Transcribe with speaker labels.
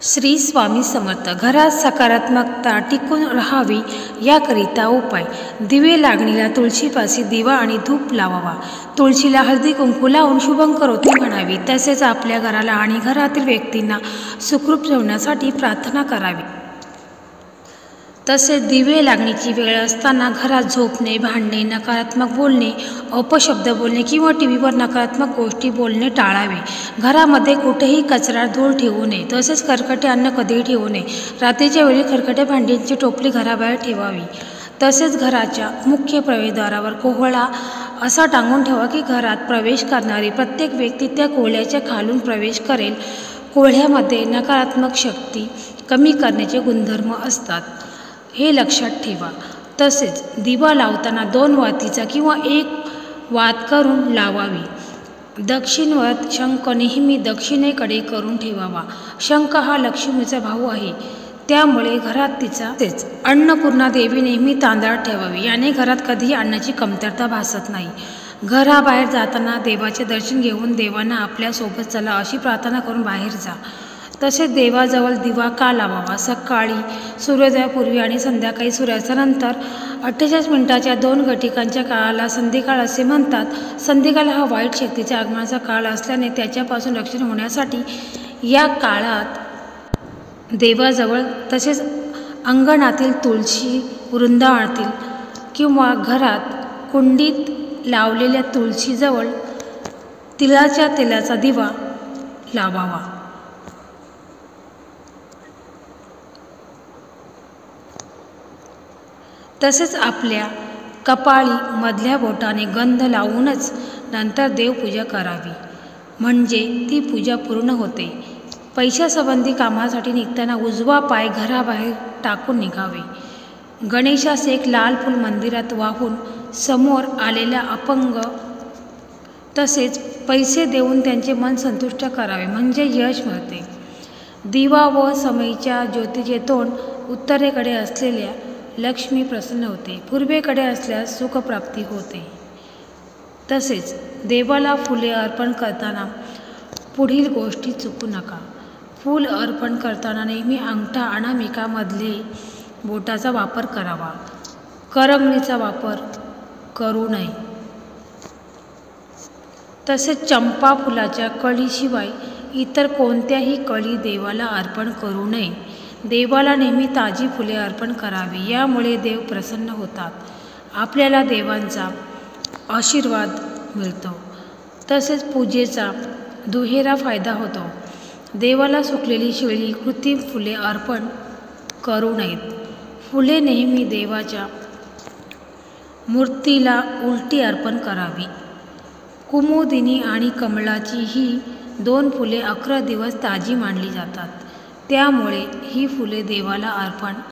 Speaker 1: श्री स्वामी समर्थ. घरात सकारात्मकता टिकून राहावी याकरिता उपाय. दिवे लागणीला तुळशीपाशी दिवा आणि धूप लावावा. तुळशीला हळदी कुंकू लावून शुभंकरोती म्हणावी. तसेच आपल्या घराला आणि घरातील व्यक्तींना सुखरूप ठेवण्यासाठी प्रार्थना करावी. तसेच दिवे लागणीची वेळ असताना घरात झोपणे, भांडणे, नकारात्मक बोलणे, अपशब्द बोलणे किंवा टीव्हीवर नकारात्मक गोष्टी बोलणे टाळावे. घरामध्ये कुठेही कचरा धूळ ठेवू नये. तसेच खरकटे अन्न कधीही ठेवू नये. रात्रीच्या वेळी खरकटे भांड्यांची टोपली घराबाहेर ठेवावी. तसेच घराच्या मुख्य प्रवेशद्वारावर कोहळा असा टांगून ठेवा की घरात प्रवेश करणारी प्रत्येक व्यक्ती त्या कोहळ्याच्या खालून प्रवेश करेल. कोहळ्यामध्ये नकारात्मक शक्ती कमी करण्याचे गुणधर्म असतात, हे लक्षात ठेवा. तसेच दिवा लावताना 2 वातीचा किंवा 1 वात करून लावावी. दक्षिणवत शंख नेहमी दक्षिणेकडे करून ठेवावा. शंख हा लक्ष्मीचा भाऊ आहे, त्यामुळे घरात तिचा तेच अन्नपूर्णा देवी नेहमी तांदळात ठेवावी. याने घरात कधीही अन्नाची कमतरता भासत नाही. घराबाहेर जाताना देवाचे दर्शन घेऊन देवांना आपल्यासोबत चला अशी प्रार्थना करून बाहेर जा. तसेच देवाजवळ दिवा का लावावा? सकाळी सूर्योदयापूर्वी आणि संध्याकाळी सूर्यास्तानंतर 48 मिनिटाच्या 2 घटिकांच्या काळाला संधिकाळ असे म्हणतात. संधिकाळ हा वाईट शक्तीच्या आगमनाचा काळ असल्याने त्याच्यापासून रक्षण होण्यासाठी या काळात देवाजवळ तसेच अंगणातील तुळशी वृंदावनातील किंवा घरात कुंडीत लावलेल्या तुळशीजवळ तिळाच्या तेलाचा दिवा लावावा. तसेच आपल्या कपाळी मधल्या बोटाने गंध लावूनच नंतर देवपूजा करावी, म्हणजे ती पूजा पूर्ण होते. पैशासंबंधी कामासाठी निघताना उजवा पाय घराबाहेर टाकून निघावे. गणेशास एक लाल फूल मंदिरात वाहून समोर आलेल्या अपंग तसेच पैसे देऊन त्यांचे मन संतुष्ट करावे, म्हणजे यश मिळते. दिवा व समईच्या ज्योतीचे तोंड उत्तरेकडे असलेल्या लक्ष्मी प्रसन्न होते. पूर्वेकडे असल्यास सुखप्राप्ती होते. तसेच देवाला फुले अर्पण करताना पुढील गोष्टी चुकू नका. फूल अर्पण करताना नेहमी अंगठा अनामिकामधले बोटाचा वापर करावा. करंगळीचा वापर करू नये. तसेच चंपा फुलाच्या कळीशिवाय इतर कोणत्याही कळी देवाला अर्पण करू नये. देवाला नेहमी ताजी फुले अर्पण करावी, यामुळे देव प्रसन्न होतात. आपल्याला देवांचा आशीर्वाद मिळतो. तसेच पूजेचा दुहेरा फायदा होतो. देवाला सुकलेली शिळी कृत्रिम फुले अर्पण करू नयेत. फुले नेहमी देवाच्या मूर्तीला उलटी अर्पण करावी. कुमुदिनी आणि कमळाची ही 2 फुले 11 दिवस ताजी मानली जातात, त्यामुळे ही फुले देवाला अर्पण